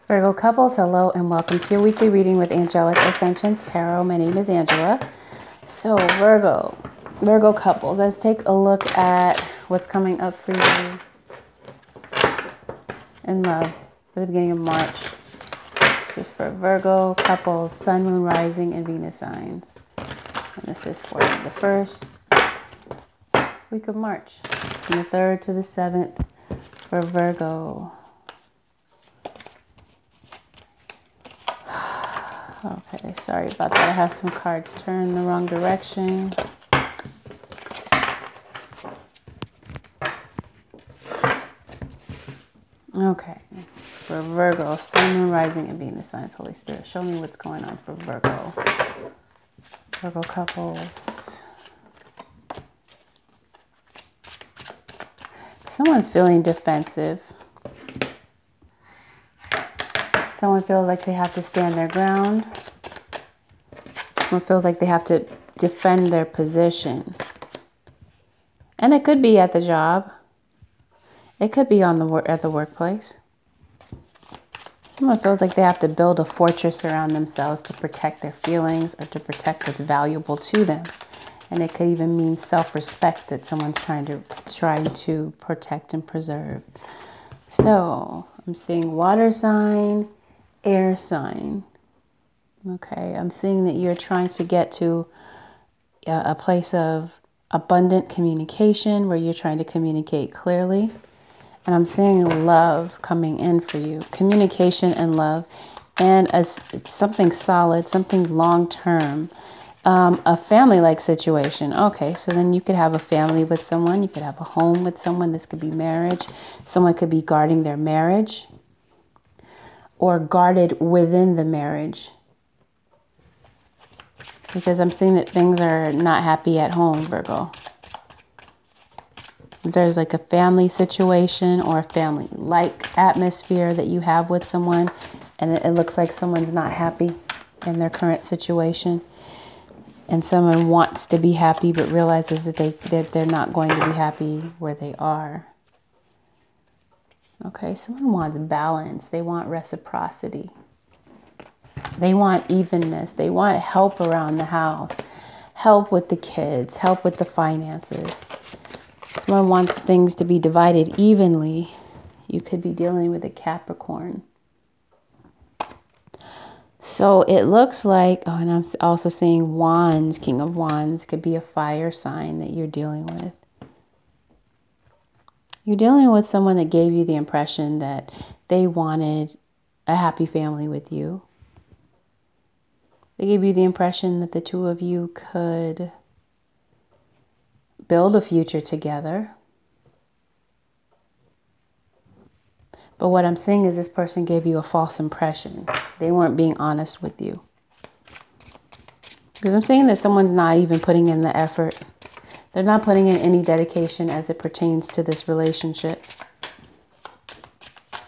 Virgo couples, hello and welcome to your weekly reading with Angelic Ascensions Tarot. My name is Angela. So Virgo couples, let's take a look at what's coming up for you in love for the beginning of March. This is for Virgo couples, Sun, Moon, Rising, and Venus signs. And this is for the first week of March, from the 3rd to the 7th for Virgo. Okay, sorry about that. I have some cards turned the wrong direction. Okay, for Virgo, Sun, Moon, Rising, and Venus signs. Holy Spirit, show me what's going on for Virgo. Virgo couples. Someone's feeling defensive. Someone feels like they have to stand their ground. Someone feels like they have to defend their position. And it could be at the job. It could be at the workplace. Someone feels like they have to build a fortress around themselves to protect their feelings or to protect what's valuable to them. And it could even mean self-respect that someone's trying to protect and preserve. So I'm seeing water sign, air sign. Okay, I'm seeing that you're trying to get to a place of abundant communication where you're trying to communicate clearly. And I'm seeing love coming in for you. Communication and love. And as something solid, something long-term. A family-like situation. Okay, so then you could have a family with someone. You could have a home with someone. This could be marriage. Someone could be guarding their marriage. Or guarded within the marriage. Because I'm seeing that things are not happy at home, Virgo. There's like a family situation or a family-like atmosphere that you have with someone. And it looks like someone's not happy in their current situation. And someone wants to be happy but realizes that they're not going to be happy where they are. Okay, someone wants balance. They want reciprocity. They want evenness. They want help around the house. Help with the kids. Help with the finances. Someone wants things to be divided evenly. You could be dealing with a Capricorn. So it looks like, oh, and I'm also seeing Wands, King of Wands. Could be a fire sign that you're dealing with. You're dealing with someone that gave you the impression that they wanted a happy family with you. They gave you the impression that the two of you could build a future together. But what I'm seeing is this person gave you a false impression. They weren't being honest with you. Because I'm seeing that someone's not even putting in the effort. They're not putting in any dedication as it pertains to this relationship.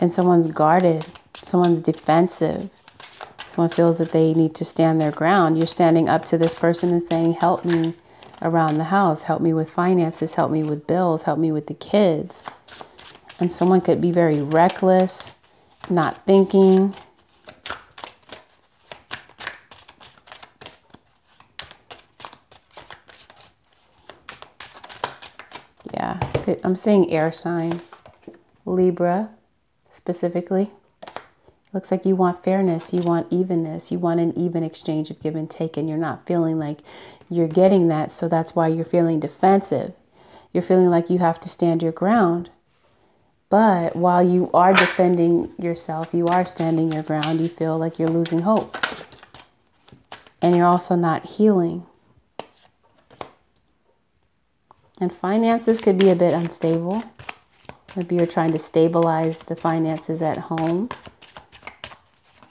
And someone's guarded. Someone's defensive. Someone feels that they need to stand their ground. You're standing up to this person and saying, help me around the house. Help me with finances. Help me with bills. Help me with the kids. And someone could be very reckless, not thinking. Yeah, I'm seeing air sign. Libra, specifically. Looks like you want fairness. You want evenness. You want an even exchange of give and take. And you're not feeling like you're getting that. So that's why you're feeling defensive. You're feeling like you have to stand your ground. But while you are defending yourself, you are standing your ground, you feel like you're losing hope. And you're also not healing. And finances could be a bit unstable. Maybe you're trying to stabilize the finances at home.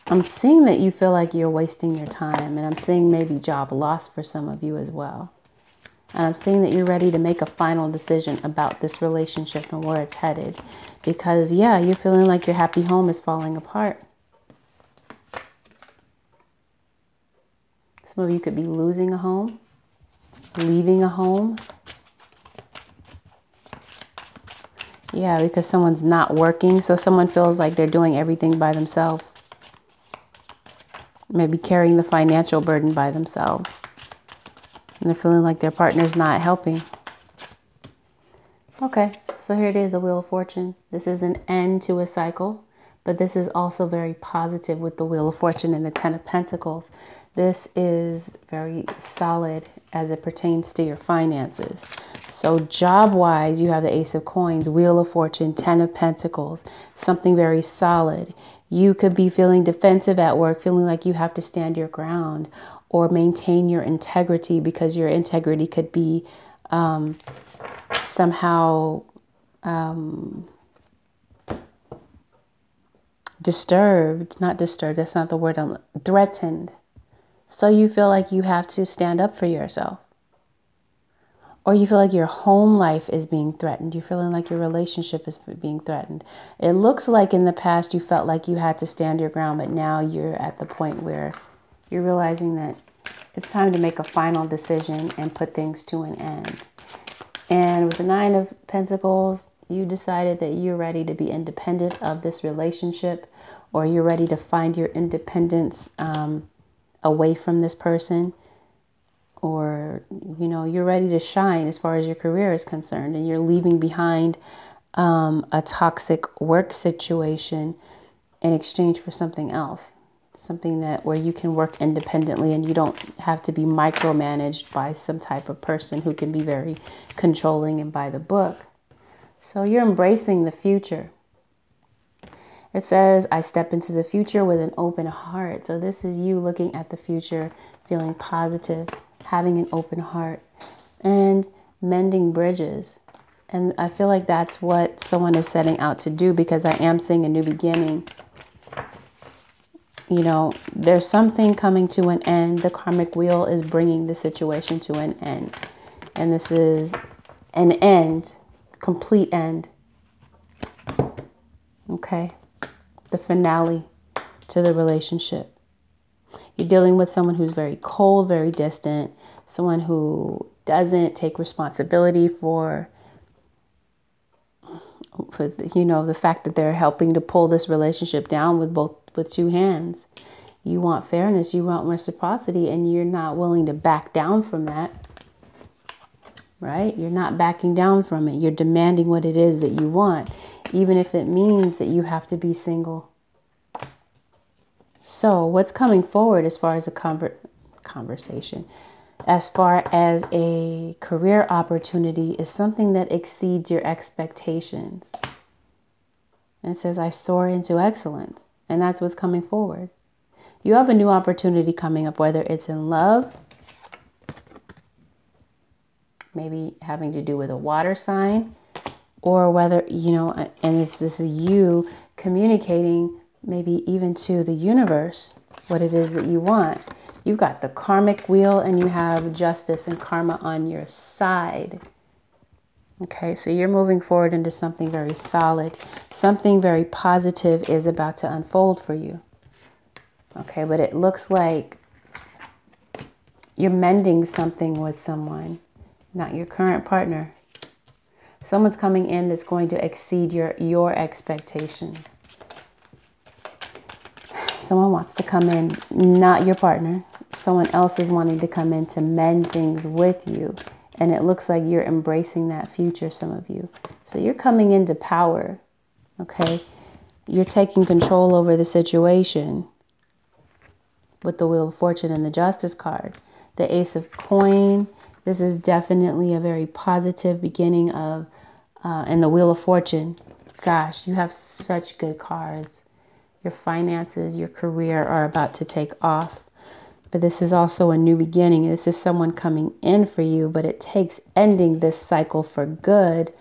I'm seeing that you feel like you're wasting your time. And I'm seeing maybe job loss for some of you as well. And I'm seeing that you're ready to make a final decision about this relationship and where it's headed. Because, yeah, you're feeling like your happy home is falling apart. Some of you could be losing a home, leaving a home. Yeah, because someone's not working. So someone feels like they're doing everything by themselves. Maybe carrying the financial burden by themselves. And they're feeling like their partner's not helping. Okay, so here it is, the Wheel of Fortune. This is an end to a cycle, but this is also very positive with the Wheel of Fortune and the Ten of Pentacles. This is very solid as it pertains to your finances. So job-wise, you have the Ace of Coins, Wheel of Fortune, Ten of Pentacles, something very solid. You could be feeling defensive at work, feeling like you have to stand your ground or maintain your integrity, because your integrity could be somehow disturbed. Not disturbed, that's not the word. Threatened. So you feel like you have to stand up for yourself. Or you feel like your home life is being threatened. You're feeling like your relationship is being threatened. It looks like in the past you felt like you had to stand your ground, but now you're at the point where you're realizing that it's time to make a final decision and put things to an end. And with the Nine of Pentacles, you decided that you're ready to be independent of this relationship, or you're ready to find your independence away from this person, or, you know, you're ready to shine as far as your career is concerned, and you're leaving behind a toxic work situation in exchange for something else, something that where you can work independently and you don't have to be micromanaged by some type of person who can be very controlling and by the book. So you're embracing the future. It says, I step into the future with an open heart. So this is you looking at the future, feeling positive, having an open heart, and mending bridges. And I feel like that's what someone is setting out to do, because I am seeing a new beginning. You know, there's something coming to an end. The karmic wheel is bringing the situation to an end. And this is an end, complete end. Okay. The finale to the relationship. You're dealing with someone who's very cold, very distant, someone who doesn't take responsibility for, you know, the fact that they're helping to pull this relationship down with two hands. You want fairness, you want reciprocity, and you're not willing to back down from that. Right? You're not backing down from it. You're demanding what it is that you want, even if it means that you have to be single. So what's coming forward as far as a conversation, as far as a career opportunity, is something that exceeds your expectations. And it says, I soar into excellence. And that's what's coming forward. You have a new opportunity coming up, whether it's in love, maybe having to do with a water sign, or whether, you know, and this is you communicating maybe even to the universe what it is that you want. You've got the karmic wheel and you have justice and karma on your side. Okay, so you're moving forward into something very solid. Something very positive is about to unfold for you. Okay, but it looks like you're mending something with someone, not your current partner. Someone's coming in that's going to exceed your expectations. Someone wants to come in, not your partner. Someone else is wanting to come in to mend things with you. And it looks like you're embracing that future, some of you. So you're coming into power, okay? You're taking control over the situation with the Wheel of Fortune and the Justice card. The Ace of Coin. This is definitely a very positive beginning of, and the Wheel of Fortune. Gosh, you have such good cards. Your finances, your career are about to take off. But this is also a new beginning. This is someone coming in for you, but it takes ending this cycle for good,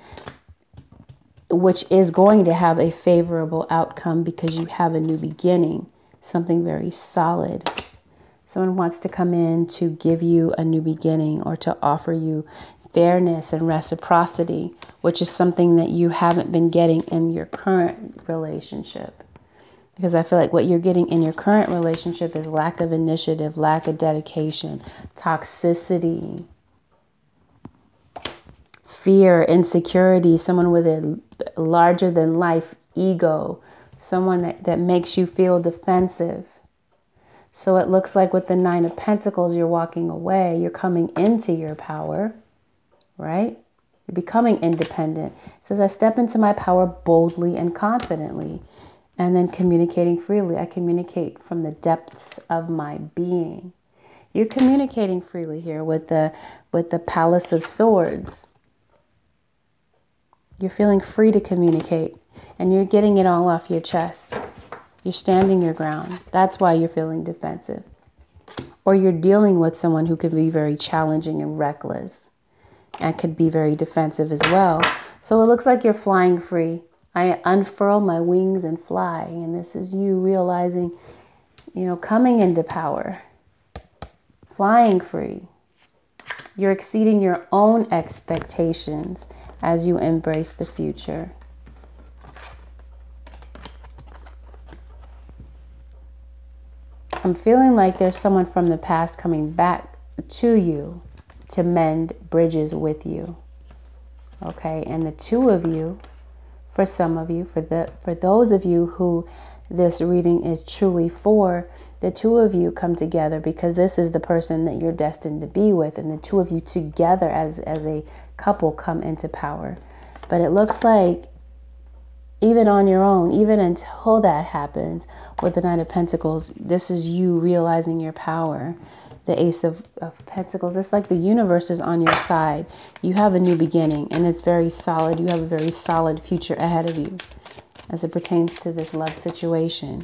which is going to have a favorable outcome because you have a new beginning, something very solid. Someone wants to come in to give you a new beginning or to offer you fairness and reciprocity, which is something that you haven't been getting in your current relationship. Because I feel like what you're getting in your current relationship is lack of initiative, lack of dedication, toxicity, fear, insecurity, someone with a larger than life ego, someone that makes you feel defensive. So it looks like with the Nine of Pentacles, you're walking away, you're coming into your power, right? You're becoming independent. It says, I step into my power boldly and confidently. And then communicating freely. I communicate from the depths of my being. You're communicating freely here with the Palace of Swords. You're feeling free to communicate. And you're getting it all off your chest. You're standing your ground. That's why you're feeling defensive. Or you're dealing with someone who could be very challenging and reckless. And could be very defensive as well. So it looks like you're flying free. I unfurl my wings and fly. And this is you realizing, you know, coming into power. Flying free. You're exceeding your own expectations as you embrace the future. I'm feeling like there's someone from the past coming back to you to mend bridges with you. Okay, and the two of you, for some of you, for those of you who this reading is truly for, the two of you come together because this is the person that you're destined to be with, and the two of you together as a couple come into power. But it looks like even on your own, even until that happens with the Knight of Pentacles, this is you realizing your power. The Ace of Pentacles, it's like the universe is on your side. You have a new beginning and it's very solid. You have a very solid future ahead of you as it pertains to this love situation.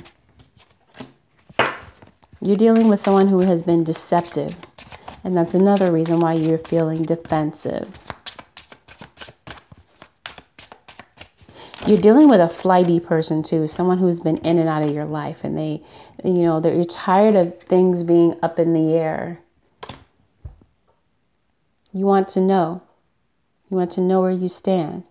You're dealing with someone who has been deceptive, and that's another reason why you're feeling defensive. You're dealing with a flighty person too, someone who's been in and out of your life, and they, you know, you're tired of things being up in the air. You want to know. You want to know where you stand.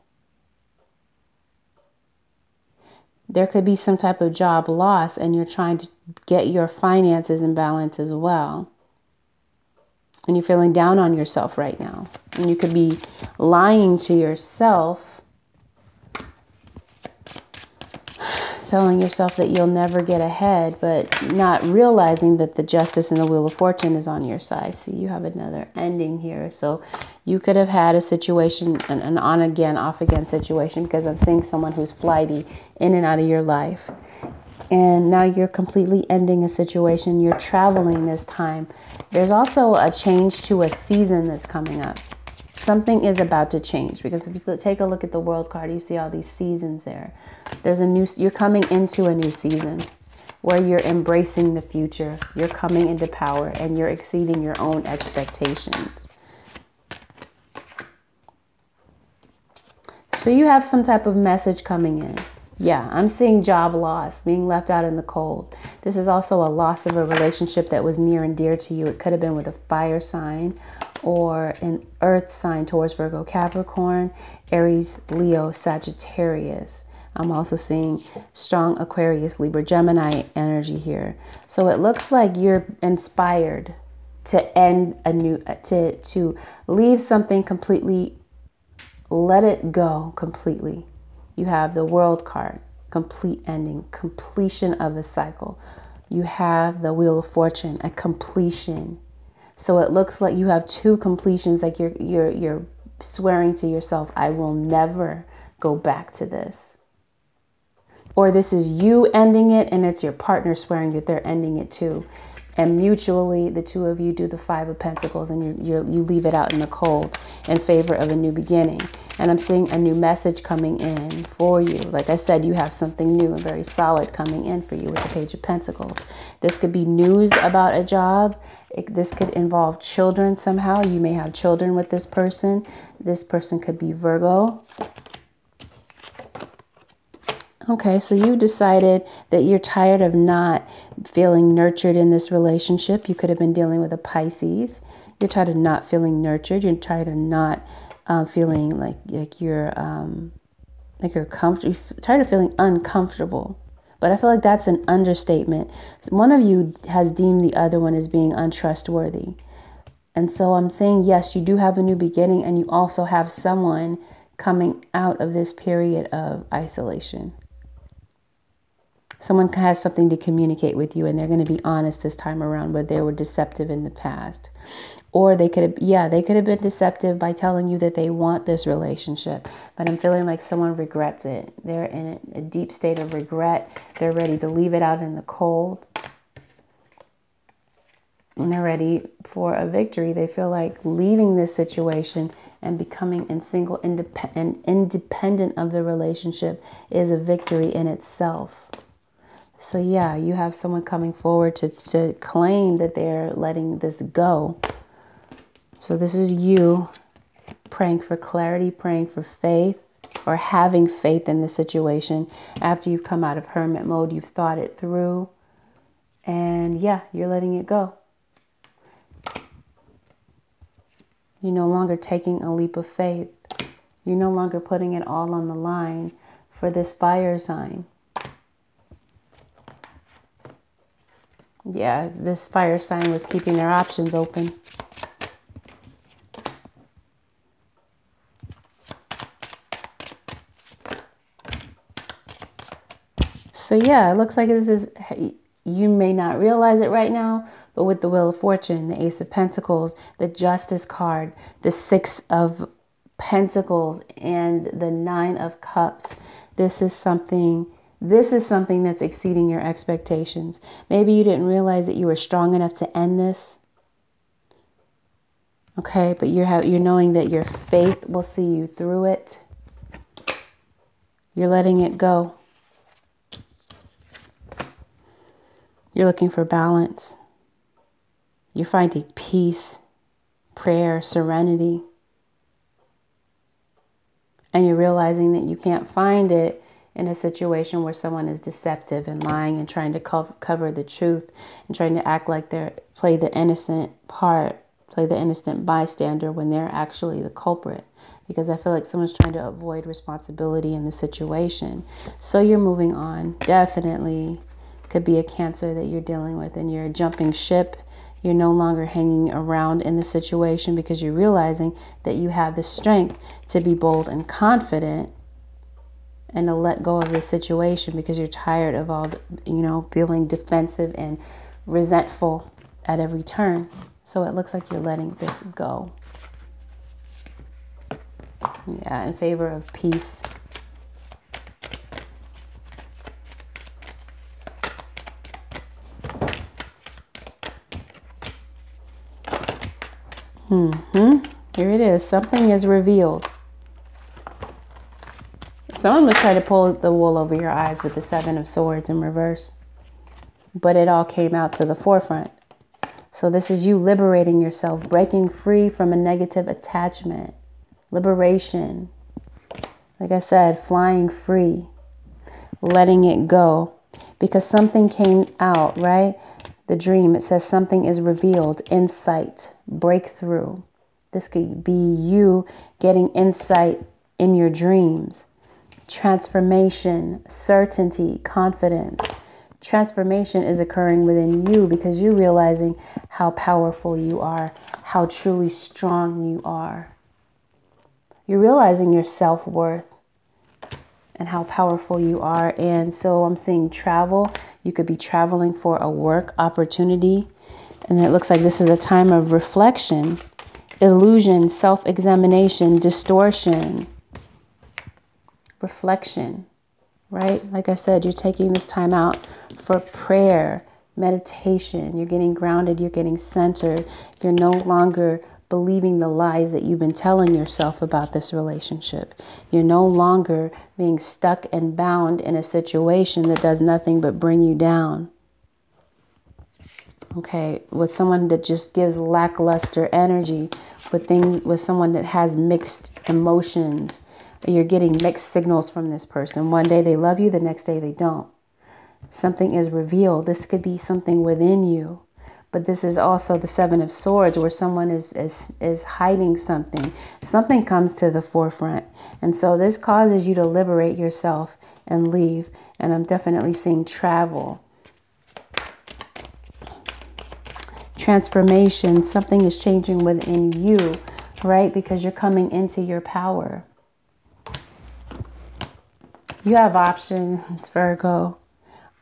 There could be some type of job loss, and you're trying to get your finances in balance as well. And you're feeling down on yourself right now. And you could be lying to yourself, telling yourself that you'll never get ahead, but not realizing that the Justice and the Wheel of Fortune is on your side. See, you have another ending here. So you could have had a situation, an on again, off again situation, because I'm seeing someone who's flighty in and out of your life. And now you're completely ending a situation. You're traveling this time. There's also a change to a season that's coming up. Something is about to change, because if you take a look at the World card, you see all these seasons there. There's a new, you're coming into a new season where you're embracing the future. You're coming into power and you're exceeding your own expectations. So you have some type of message coming in. Yeah, I'm seeing job loss, being left out in the cold. This is also a loss of a relationship that was near and dear to you. It could have been with a fire sign or an earth sign towards Virgo, Capricorn, Aries, Leo, Sagittarius. I'm also seeing strong Aquarius, Libra, Gemini energy here. So it looks like you're inspired to end a new, to leave something completely, let it go completely. You have the World card, complete ending, completion of a cycle. You have the Wheel of Fortune, a completion. So it looks like you have two completions, like you're swearing to yourself, I will never go back to this. Or this is you ending it and it's your partner swearing that they're ending it too. And mutually, the two of you do the Five of Pentacles, and you leave it out in the cold in favor of a new beginning. And I'm seeing a new message coming in for you. Like I said, you have something new and very solid coming in for you with the Page of Pentacles. This could be news about a job. This could involve children somehow. You may have children with this person. This person could be Virgo. Okay, so you decided that you're tired of not feeling nurtured in this relationship. You could have been dealing with a Pisces. You're tired of not feeling nurtured. You're tired of not feeling like you're comfortable. You're tired of feeling uncomfortable. But I feel like that's an understatement. One of you has deemed the other one as being untrustworthy. And so I'm saying, yes, you do have a new beginning, and you also have someone coming out of this period of isolation. Someone has something to communicate with you, and they're going to be honest this time around, where they were deceptive in the past. Or they could have been deceptive by telling you that they want this relationship. But I'm feeling like someone regrets it. They're in a deep state of regret. They're ready to leave it out in the cold. And they're ready for a victory. They feel like leaving this situation and becoming independent of the relationship is a victory in itself. So yeah, you have someone coming forward to claim that they're letting this go. So this is you praying for clarity, praying for faith, or having faith in the situation. After you've come out of hermit mode, you've thought it through. And yeah, you're letting it go. You're no longer taking a leap of faith. You're no longer putting it all on the line for this fire sign. Yeah, this fire sign was keeping their options open. So yeah, it looks like this is, you may not realize it right now, but with the Wheel of Fortune, the Ace of Pentacles, the Justice card, the Six of Pentacles, and the Nine of Cups, this is something that's exceeding your expectations. Maybe you didn't realize that you were strong enough to end this. Okay, but you're knowing that your faith will see you through it. You're letting it go. You're looking for balance. You're finding peace, prayer, serenity. And you're realizing that you can't find it in a situation where someone is deceptive and lying and trying to cover the truth and trying to act like play the innocent part, play the innocent bystander when they're actually the culprit. Because I feel like someone's trying to avoid responsibility in the situation. So you're moving on. Definitely could be a Cancer that you're dealing with, and you're jumping ship. You're no longer hanging around in the situation because you're realizing that you have the strength to be bold and confident and to let go of the situation because you're tired of all the, feeling defensive and resentful at every turn. So it looks like you're letting this go. Yeah, in favor of peace. Here it is. Something is revealed. Someone was trying to pull the wool over your eyes with the Seven of Swords in reverse. But it all came out to the forefront. So this is you liberating yourself, breaking free from a negative attachment. Liberation. Like I said, flying free. Letting it go. Because something came out, right? The dream, it says something is revealed. Insight. Breakthrough. This could be you getting insight in your dreams. Transformation, certainty, confidence. Transformation is occurring within you because you're realizing how powerful you are, how truly strong you are. You're realizing your self-worth and how powerful you are. And so I'm seeing travel. You could be traveling for a work opportunity. And it looks like this is a time of reflection, illusion, self-examination, distortion, reflection, right? Like I said, you're taking this time out for prayer, meditation. You're getting grounded. You're getting centered. You're no longer believing the lies that you've been telling yourself about this relationship. You're no longer being stuck and bound in a situation that does nothing but bring you down. Okay, with someone that just gives lackluster energy, with someone that has mixed emotions. You're getting mixed signals from this person. One day they love you, the next day they don't. Something is revealed. This could be something within you. But this is also the Seven of Swords where someone is hiding something. Something comes to the forefront. And so this causes you to liberate yourself and leave. And I'm definitely seeing travel. transformation. Something is changing within you, right? Because you're coming into your power. You have options, Virgo.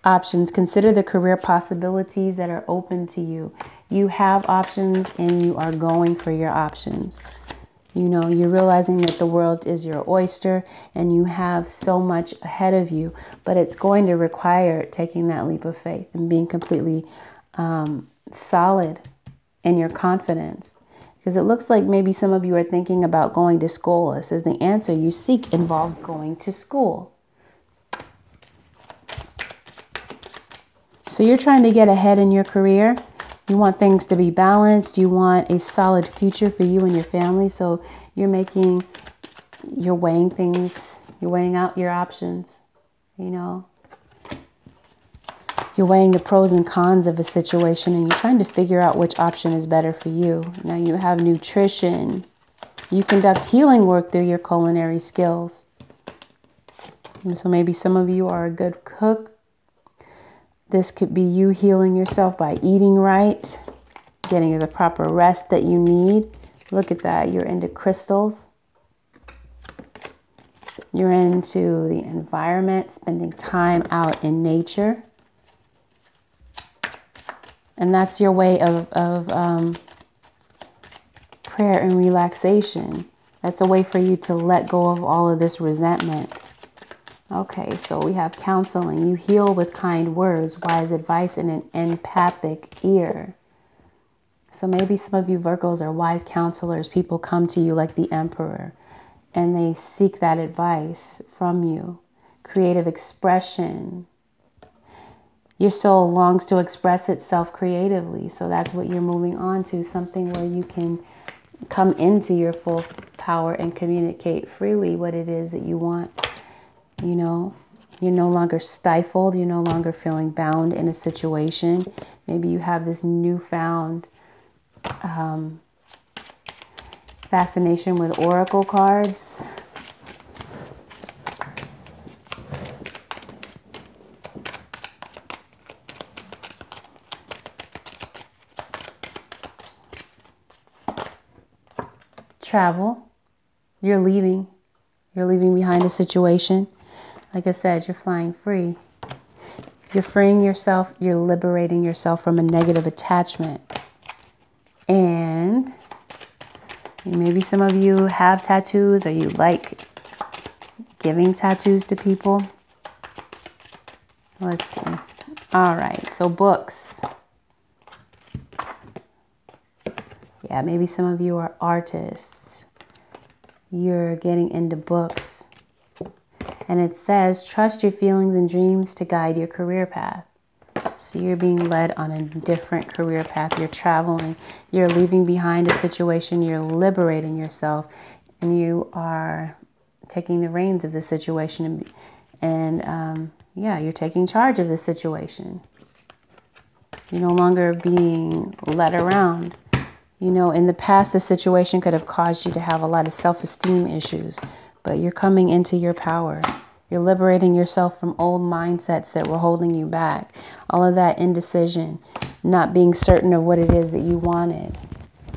Options. Consider the career possibilities that are open to you. You have options and you are going for your options. You know, you're realizing that the world is your oyster and you have so much ahead of you, but it's going to require taking that leap of faith and being completely solid in your confidence. Because it looks like maybe some of you are thinking about going to school. It says the answer you seek involves going to school. So you're trying to get ahead in your career. You want things to be balanced. You want a solid future for you and your family. So you're weighing things. You're weighing out your options. You know, you're weighing the pros and cons of a situation and you're trying to figure out which option is better for you. Now you have nutrition. You conduct healing work through your culinary skills. So maybe some of you are a good cook. This could be you healing yourself by eating right, getting the proper rest that you need. Look at that. You're into crystals. You're into the environment, spending time out in nature. And that's your way of prayer and relaxation. That's a way for you to let go of all of this resentment. Okay, so we have counseling. You heal with kind words, wise advice, and an empathic ear. So maybe some of you Virgos are wise counselors. People come to you like the Emperor, and they seek that advice from you. Creative expression. Your soul longs to express itself creatively. So that's what you're moving on to. Something where you can come into your full power and communicate freely what it is that you want. You know, you're no longer stifled. You're no longer feeling bound in a situation. Maybe you have this newfound fascination with oracle cards. Travel. You're leaving. You're leaving behind a situation. Like I said, you're flying free. You're freeing yourself. You're liberating yourself from a negative attachment. And maybe some of you have tattoos or you like giving tattoos to people. Let's see. All right. So books. Yeah, maybe some of you are artists. You're getting into books. And it says, trust your feelings and dreams to guide your career path. So you're being led on a different career path. You're traveling. You're leaving behind a situation. You're liberating yourself. And you are taking the reins of the situation. And yeah, you're taking charge of the situation. You're no longer being led around. You know, in the past, the situation could have caused you to have a lot of self-esteem issues. But you're coming into your power. You're liberating yourself from old mindsets that were holding you back. All of that indecision, not being certain of what it is that you wanted.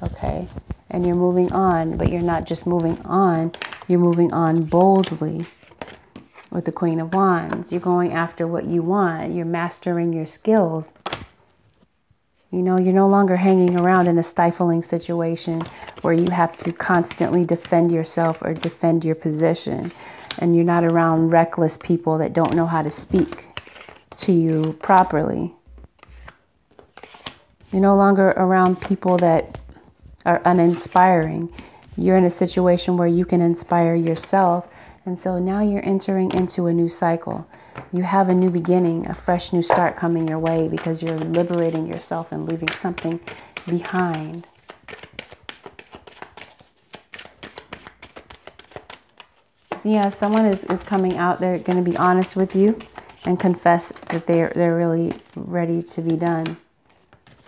Okay? And you're moving on, but you're not just moving on. You're moving on boldly with the Queen of Wands. You're going after what you want. You're mastering your skills. You know, you're no longer hanging around in a stifling situation where you have to constantly defend yourself or defend your position. And you're not around reckless people that don't know how to speak to you properly. You're no longer around people that are uninspiring. You're in a situation where you can inspire yourself. And so now you're entering into a new cycle. You have a new beginning, a fresh new start coming your way because you're liberating yourself and leaving something behind. So yeah, someone is coming out. They're going to be honest with you and confess that they're really ready to be done.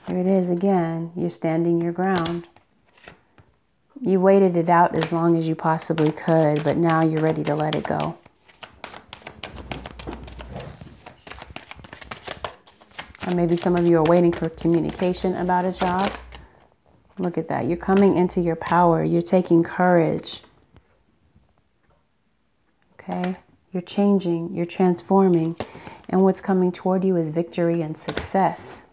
Here it is again. You're standing your ground. You waited it out as long as you possibly could, but now you're ready to let it go. Or maybe some of you are waiting for communication about a job. Look at that. You're coming into your power. You're taking courage. Okay? You're changing. You're transforming. And what's coming toward you is victory and success.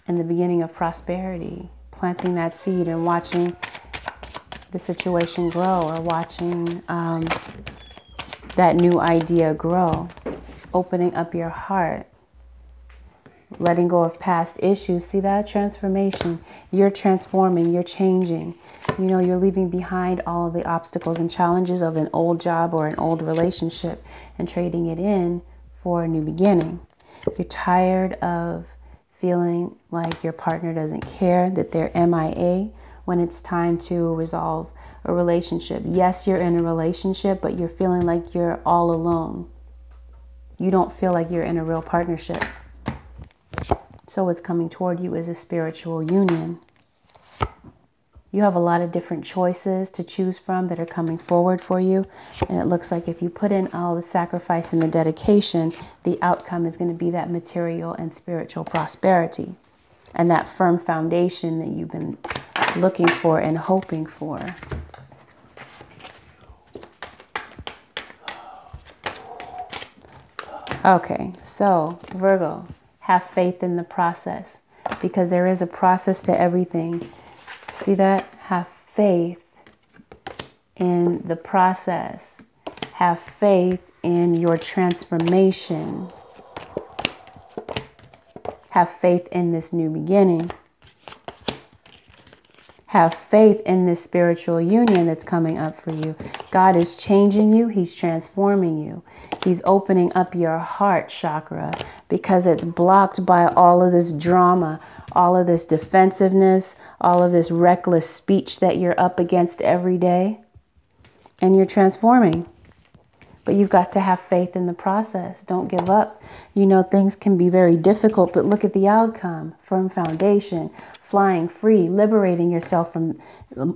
And the beginning of prosperity. Planting that seed and watching the situation grow, or watching that new idea grow. Opening up your heart. Letting go of past issues. See that? Transformation. You're transforming. You're changing. You know, you're leaving behind all of the obstacles and challenges of an old job or an old relationship and trading it in for a new beginning. You're tired of feeling like your partner doesn't care, that they're MIA when it's time to resolve a relationship. Yes, you're in a relationship, but you're feeling like you're all alone. You don't feel like you're in a real partnership. So what's coming toward you is a spiritual union. You have a lot of different choices to choose from that are coming forward for you. And it looks like if you put in all the sacrifice and the dedication, the outcome is going to be that material and spiritual prosperity. And that firm foundation that you've been looking for and hoping for. Okay, so Virgo, have faith in the process, because there is a process to everything. See that? Have faith in the process. Have faith in your transformation. Have faith in this new beginning. Have faith in this spiritual union that's coming up for you. God is changing you. He's transforming you. He's opening up your heart chakra because it's blocked by all of this drama, all of this defensiveness, all of this reckless speech that you're up against every day. And you're transforming. But you've got to have faith in the process. Don't give up. You know, things can be very difficult, but look at the outcome. Firm foundation, flying free, liberating yourself from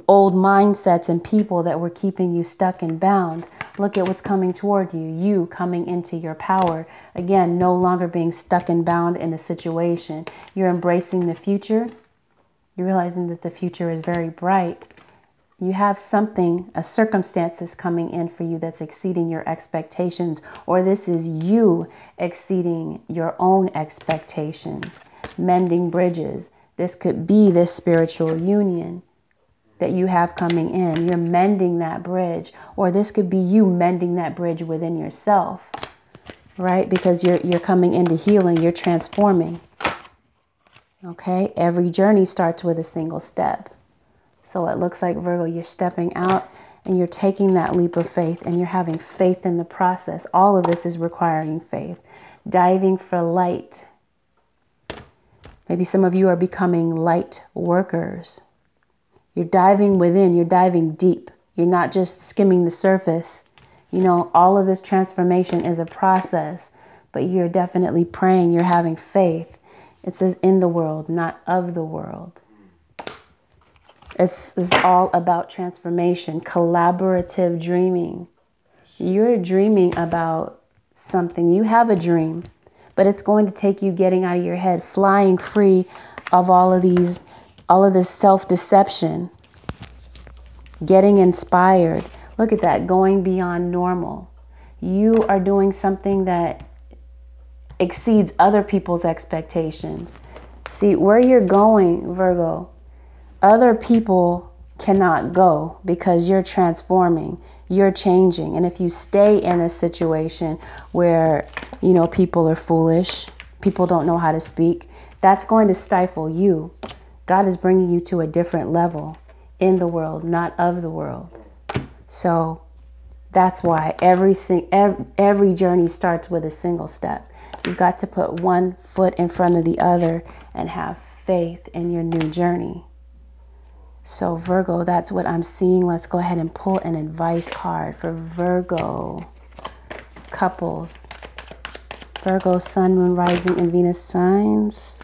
old mindsets and people that were keeping you stuck and bound. Look at what's coming toward you. You coming into your power. Again, no longer being stuck and bound in a situation. You're embracing the future. You're realizing that the future is very bright. You have something, a circumstance is coming in for you that's exceeding your expectations, or this is you exceeding your own expectations, mending bridges. This could be this spiritual union that you have coming in. You're mending that bridge, or this could be you mending that bridge within yourself, right? Because you're coming into healing, you're transforming. Okay, every journey starts with a single step. So it looks like, Virgo, you're stepping out and you're taking that leap of faith and you're having faith in the process. All of this is requiring faith. Diving for light. Maybe some of you are becoming light workers. You're diving within, you're diving deep. You're not just skimming the surface. You know, all of this transformation is a process, but you're definitely praying, you're having faith. It says in the world, not of the world. It's all about transformation, collaborative dreaming. You're dreaming about something. You have a dream, but it's going to take you getting out of your head, flying free of all of this self-deception, getting inspired. Look at that, going beyond normal. You are doing something that exceeds other people's expectations. See, where you're going, Virgo, other people cannot go because you're transforming, you're changing. And if you stay in a situation where, you know, people are foolish, people don't know how to speak, that's going to stifle you. God is bringing you to a different level in the world, not of the world. So that's why every journey starts with a single step. You've got to put one foot in front of the other and have faith in your new journey. So Virgo, that's what I'm seeing. Let's go ahead and pull an advice card for Virgo couples. Virgo, Sun, Moon, Rising, and Venus signs.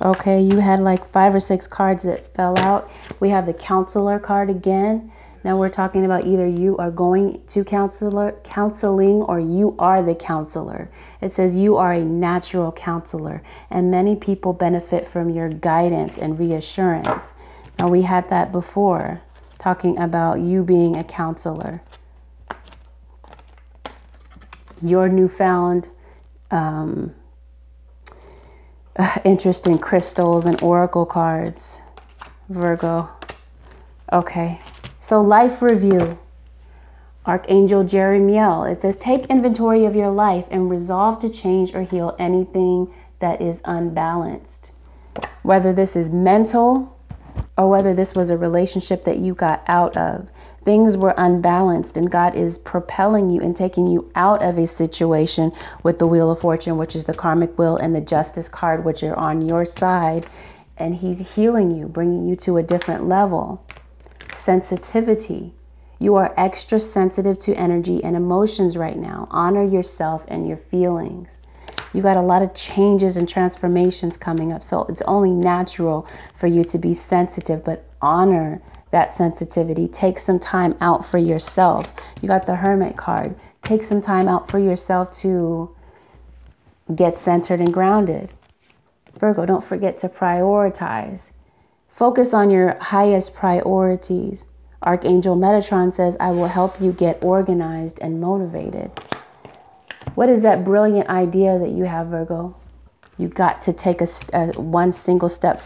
Okay, you had like 5 or 6 cards that fell out. We have the Counselor card again. Now we're talking about either you are going to counseling or you are the counselor. It says you are a natural counselor, and many people benefit from your guidance and reassurance. Now we had that before, talking about you being a counselor. Your newfound interest in crystals and oracle cards, Virgo. Okay. So life review, Archangel Jeremiel. It says, take inventory of your life and resolve to change or heal anything that is unbalanced. Whether this is mental or whether this was a relationship that you got out of. Things were unbalanced, and God is propelling you and taking you out of a situation with the Wheel of Fortune, which is the karmic wheel, and the Justice card, which are on your side. And he's healing you, bringing you to a different level. Sensitivity. You are extra sensitive to energy and emotions right now. Honor yourself and your feelings. You got a lot of changes and transformations coming up. So it's only natural for you to be sensitive, but honor that sensitivity. Take some time out for yourself. You got the Hermit card. Take some time out for yourself to get centered and grounded. Virgo, don't forget to prioritize. Focus on your highest priorities. Archangel Metatron says, I will help you get organized and motivated. What is that brilliant idea that you have, Virgo? You got to take one single step.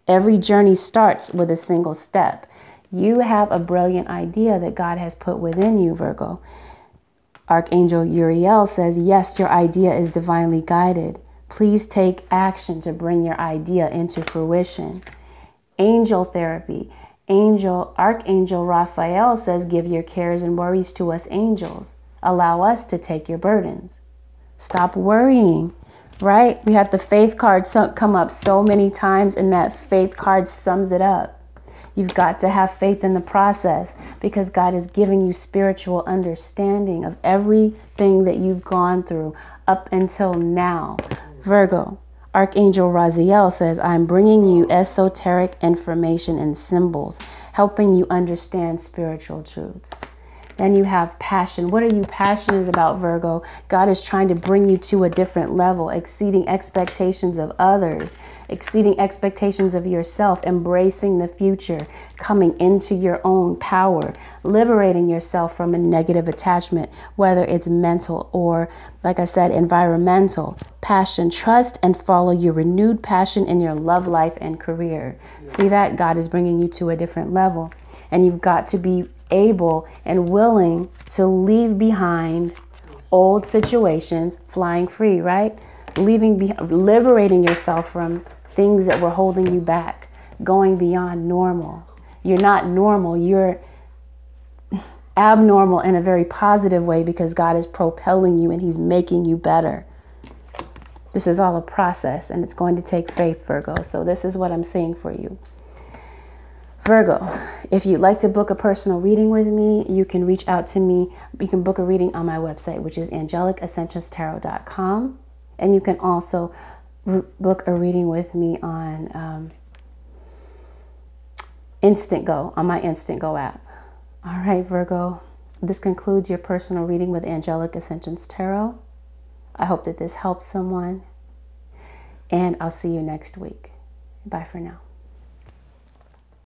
Every journey starts with a single step. You have a brilliant idea that God has put within you, Virgo. Archangel Uriel says, yes, your idea is divinely guided. Please take action to bring your idea into fruition. Angel therapy. Archangel Raphael says, give your cares and worries to us angels. Allow us to take your burdens. Stop worrying, right? We had the faith card come up so many times, and that faith card sums it up. You've got to have faith in the process because God is giving you spiritual understanding of everything that you've gone through up until now. Virgo, Archangel Raziel says, I'm bringing you esoteric information and symbols, helping you understand spiritual truths. Then you have passion. What are you passionate about, Virgo? God is trying to bring you to a different level, exceeding expectations of others, exceeding expectations of yourself, embracing the future, coming into your own power, liberating yourself from a negative attachment, whether it's mental or, like I said, environmental. Passion, trust, and follow your renewed passion in your love life and career. See that? God is bringing you to a different level, and you've got to be able and willing to leave behind old situations, flying free, right? Liberating yourself from things that were holding you back, going beyond normal. You're not normal, you're abnormal in a very positive way because God is propelling you and he's making you better. This is all a process, and it's going to take faith, Virgo. So this is what I'm saying for you. Virgo, if you'd like to book a personal reading with me, you can reach out to me. You can book a reading on my website, which is AngelicAscensionsTarot.com. And you can also book a reading with me on Instant Go, on my Instant Go app. All right, Virgo, this concludes your personal reading with Angelic Ascensions Tarot. I hope that this helped someone, and I'll see you next week. Bye for now.